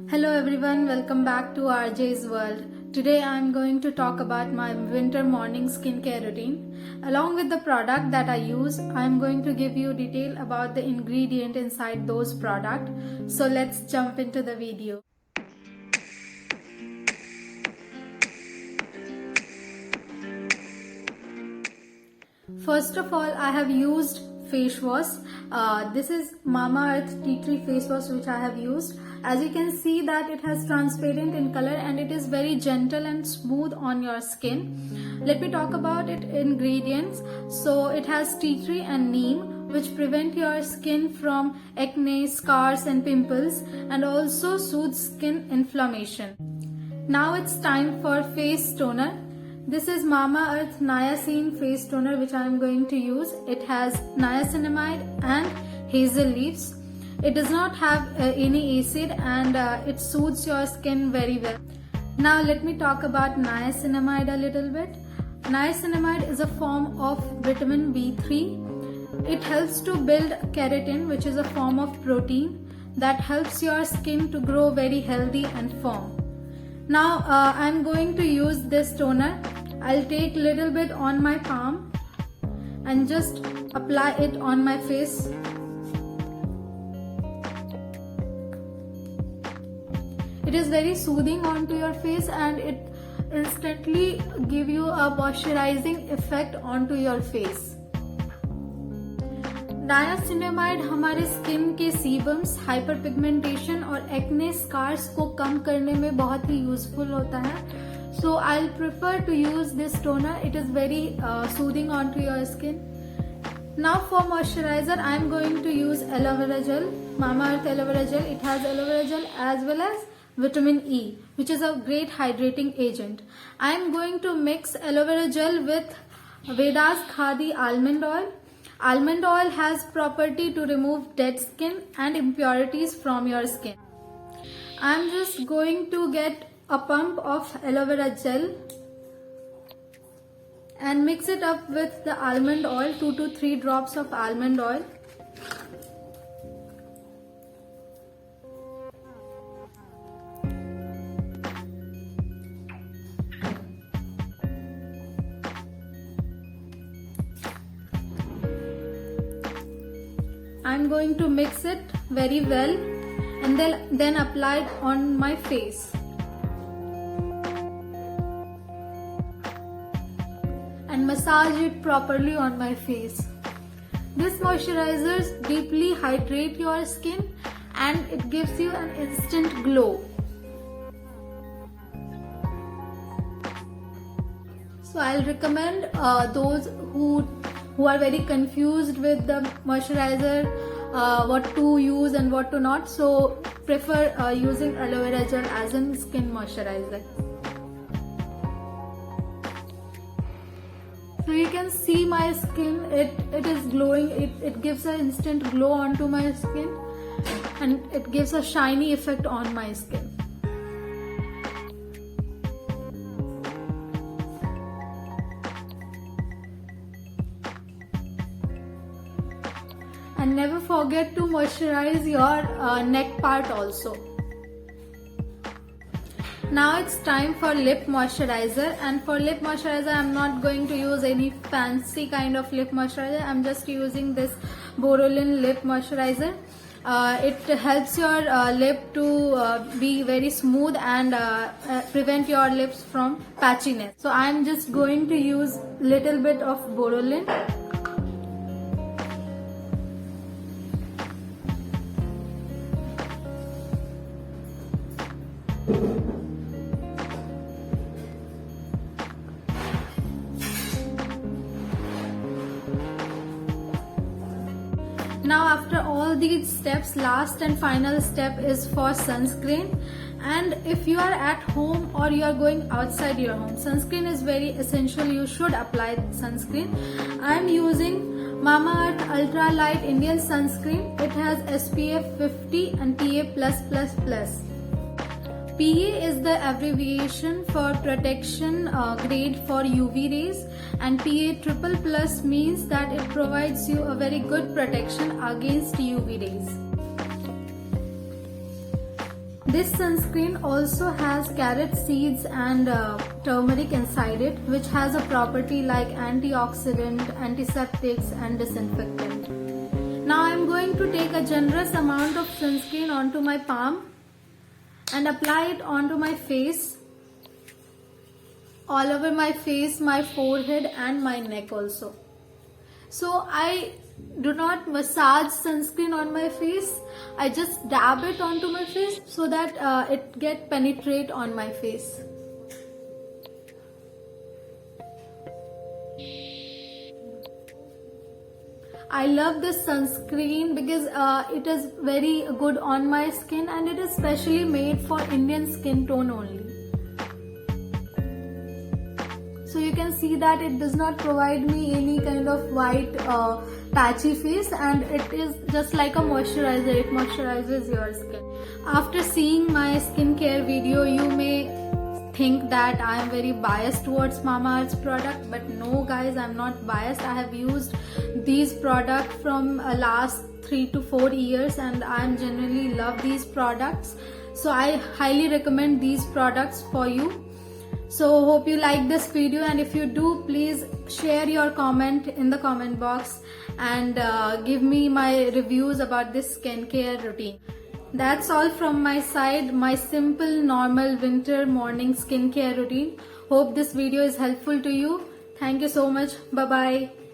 Hello everyone, welcome back to RJ's World. Today I am going to talk about my winter morning skincare routine. Along with the product that I use, I am going to give you detail about the ingredient inside those products. So let's jump into the video. First of all, I have used face wash. This is Mamaearth Tea Tree face wash which I have used. As you can see that it has transparent in color and it is very gentle and smooth on your skin. Let me talk about its ingredients. So it has tea tree and neem which prevent your skin from acne, scars and pimples, and also soothe skin inflammation. Now it's time for face toner. This is Mamaearth Niacin face toner which I am going to use. It has niacinamide and hazel leaves. It does not have any acid and it soothes your skin very well. Now let me talk about niacinamide a little bit. Niacinamide is a form of vitamin B3. It helps to build keratin, which is a form of protein that helps your skin to grow very healthy and firm. Now I'm going to use this toner. I'll take little bit on my palm and just apply it on my face. It is very soothing onto your face and it instantly give you a moisturizing effect onto your face. Niacinamide हमारे skin के sebums, hyper pigmentation और acne scars को कम करने में बहुत ही useful होता है. So I prefer to use this toner. It is very soothing on to your skin. Now for moisturizer I am going to use aloe vera gel. Mamaearth aloe vera gel. It has aloe vera gel as well as vitamin E, which is a great hydrating agent. I am going to mix aloe vera gel with Veda's Khadi almond oil. Almond oil has property to remove dead skin and impurities from your skin. I am just going to get a pump of aloe vera gel and mix it up with the almond oil, 2 to 3 drops of almond oil. I'm going to mix it very well and then apply it on my face. And massage it properly on my face. This moisturizers deeply hydrate your skin and it gives you an instant glow. So I'll recommend those who are very confused with the moisturizer, what to use and what to not, so prefer using aloe vera gel as a skin moisturizer. So you can see my skin, it is glowing. It gives an instant glow onto my skin and it gives a shiny effect on my skin. And never forget to moisturize your neck part also. Now it's time for lip moisturizer, and for lip moisturizer I'm not going to use any fancy kind of lip moisturizer. I'm just using this Borolin lip moisturizer. It helps your lip to be very smooth and prevent your lips from patchiness. So I'm just going to use little bit of Borolin. Now after all these steps, last and final step is for sunscreen. And if you are at home or you are going outside your home, sunscreen is very essential. You should apply sunscreen. I am using Mamaearth Ultra Light Indian Sunscreen. It has SPF 50 and PA+++. PA is the abbreviation for protection grade for UV rays, and PA++ means that it provides you a very good protection against UV rays. This sunscreen also has carrot seeds and turmeric inside it, which has a property like antioxidant, antiseptics and disinfectant. Now I'm going to take a generous amount of sunscreen onto my palm and apply it onto my face, all over my face, my forehead and my neck also. So I do not massage sunscreen on my face. I just dab it onto my face so that it get penetrate on my face. I love this sunscreen because it is very good on my skin and it is specially made for Indian skin tone only. So you can see that it does not provide me any kind of white patchy face, and it is just like a moisturizer. It moisturizes your skin. After seeing my skincare video, you may think that I am very biased towards Mamaearth's product, but no guys, I am not biased. I have used these products from last 3 to 4 years and I am genuinely love these products. So I highly recommend these products for you. So hope you like this video, and if you do, please share your comment in the comment box and give me my reviews about this skincare routine. That's all from my side, my simple normal winter morning skincare routine. Hope this video is helpful to you. Thank you so much. Bye bye.